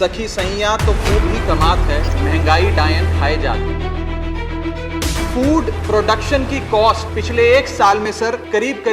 सखी सैया तो खूब ही कमात है, महंगाई डायन खाए जाती। फूड प्रोडक्शन की कॉस्ट पिछले एक साल में सर करीब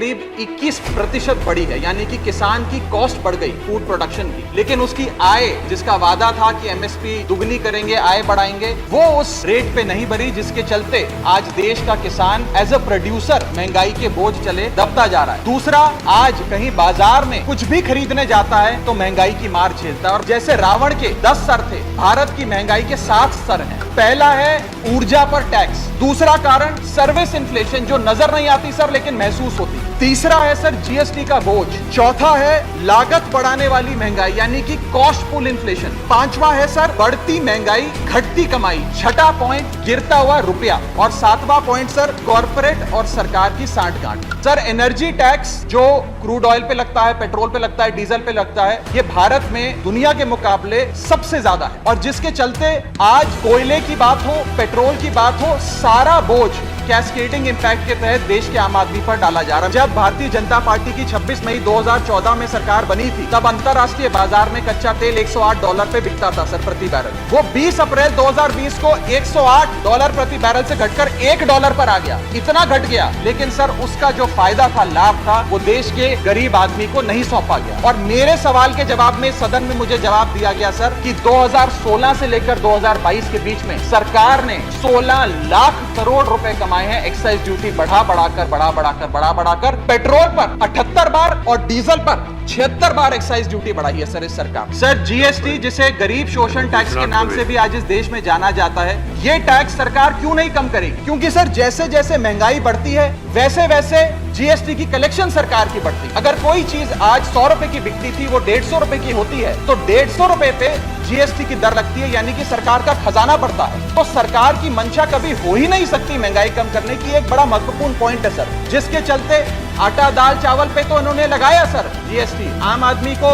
21% बढ़ी है, यानी कि किसान की कॉस्ट बढ़ गई फूड प्रोडक्शन की। लेकिन उसकी आय, जिसका वादा था कि एमएसपी दुगनी करेंगे, आय बढ़ाएंगे, वो उस रेट पे नहीं बढ़ी, जिसके चलते आज देश का किसान एज अ प्रोड्यूसर महंगाई के बोझ चले दबता जा रहा है। दूसरा, आज कहीं बाजार में कुछ भी खरीदने जाता है तो महंगाई की मार झेलता है। और जैसे रावण के 10 सर थे, भारत की महंगाई के 7 सर हैं। पहला है ऊर्जा पर टैक्स, दूसरा कारण सर्विस इन्फ्लेशन जो नजर नहीं आती सर लेकिन महसूस होती, तीसरा है सर जीएसटी का बोझ, चौथा है लागत बढ़ाने वाली महंगाई यानी कि कॉस्ट पुल इन्फ्लेशन, पांचवा है सर बढ़ती महंगाई घटती कमाई, छठा पॉइंट गिरता हुआ रुपया, और सातवां पॉइंट सर कॉर्पोरेट और सरकार की सांठगांठ। सर एनर्जी टैक्स जो क्रूड ऑयल पे लगता है, पेट्रोल पे लगता है, डीजल पे लगता है, ये भारत में दुनिया के मुकाबले सबसे ज्यादा है, और जिसके चलते आज कोयले की बात हो, पेट्रोल की बात हो, सारा बोझ कैस्केडिंग इंपैक्ट के तहत देश के आम आदमी पर डाला जा रहा है। जब भारतीय जनता पार्टी की 26 मई 2014 में सरकार बनी थी, तब अंतरराष्ट्रीय बाजार में कच्चा तेल $108 पे बिकता था सर प्रति बैरल। वो 20 अप्रैल 2020 को $108 प्रति बैरल से घटकर $1 पर आ गया। इतना घट गया, लेकिन सर उसका जो फायदा था, लाभ था, वो देश के गरीब आदमी को नहीं सौंपा गया। और मेरे सवाल के जवाब में सदन में मुझे जवाब दिया गया सर कि 2016 से लेकर 2022 के बीच में सरकार ने 16 लाख करोड़ रुपए कमाए हैं एक्साइज ड्यूटी बढ़ा बढ़ाकर पेट्रोल पर 78 बार और डीजल पर 76 बार एक्साइज ड्यूटी बढ़ाई है सर इस सरकार। सर जीएसटी, जिसे गरीब शोषण टैक्स के नाम से भी आज इस देश में जाना जाता है, ये टैक्स सरकार क्यों नहीं कम करेगी? क्योंकि सर जैसे जैसे महंगाई बढ़ती है वैसे वैसे जीएसटी की कलेक्शन सरकार की बढ़ती है। अगर कोई चीज आज 100 रुपए की बिकती थी, वो 150 रुपए की होती है, तो 150 रुपए पे जीएसटी की दर लगती है, यानी कि सरकार का खजाना बढ़ता है। तो सरकार की मंशा कभी हो ही नहीं सकती महंगाई कम करने की। एक बड़ा महत्वपूर्ण पॉइंट है सर, जिसके चलते आटा दाल चावल पे तो इन्होंने लगाया सर जीएसटी, आम आदमी को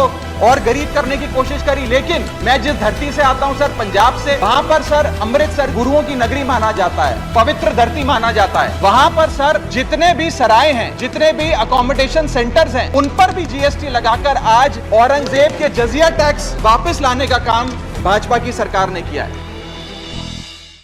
और गरीब करने की कोशिश करी। लेकिन मैं जिस धरती से आता हूं सर, पंजाब से, वहां पर सर अमृतसर गुरुओं की नगरी माना जाता है, पवित्र धरती माना जाता है। वहां पर सर जितने भी सराय हैं, जितने भी अकोमोडेशन सेंटर्स हैं, उन पर भी जीएसटी लगाकर आज औरंगजेब के जजिया टैक्स वापस लाने का काम भाजपा की सरकार ने किया है।